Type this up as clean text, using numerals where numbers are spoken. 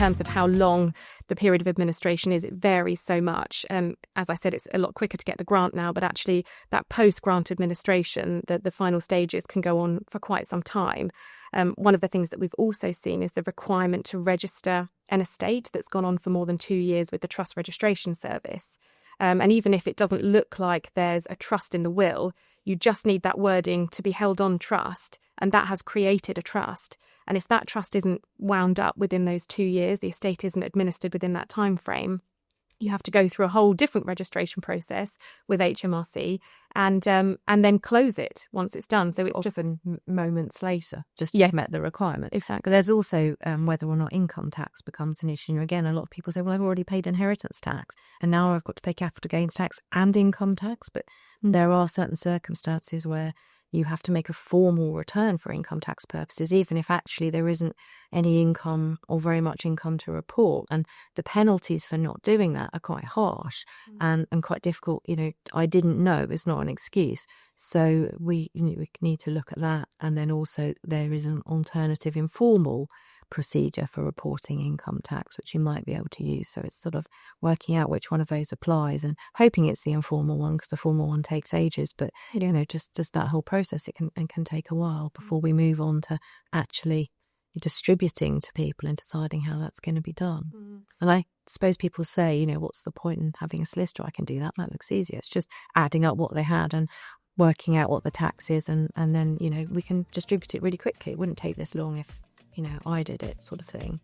terms of how long the period of administration is, it varies so much. As I said, it's a lot quicker to get the grant now, but actually that post-grant administration, the final stages can go on for quite some time. One of the things that we've also seen is the requirement to register an estate that's gone on for more than 2 years with the Trust Registration Service. And even if it doesn't look like there's a trust in the will, you just need that wording to be held on trust, and that has created a trust. And if that trust isn't wound up within those 2 years, the estate isn't administered within that time frame, you have to go through a whole different registration process with HMRC and then close it once it's done. So it's often just moments later, just Yes. met the requirement. Exactly. But there's also whether or not income tax becomes an issue. Again, a lot of people say, well, I've already paid inheritance tax and now I've got to pay capital gains tax and income tax. But there are certain circumstances where you have to make a formal return for income tax purposes, even if actually there isn't any income or very much income to report. And the penalties for not doing that are quite harsh and quite difficult. I didn't know is not an excuse. So we need to look at that. And then also there is an alternative informal procedure for reporting income tax, which you might be able to use. So it's sort of working out which one of those applies and hoping it's the informal one, because the formal one takes ages. But just that whole process, it can take a while before we move on to actually distributing to people and deciding how that's going to be done. And I suppose people say, what's the point in having a solicitor? I can do that. That looks easier. It's just adding up what they had and working out what the tax is, and then we can distribute it really quickly. It wouldn't take this long if I did it, sort of thing.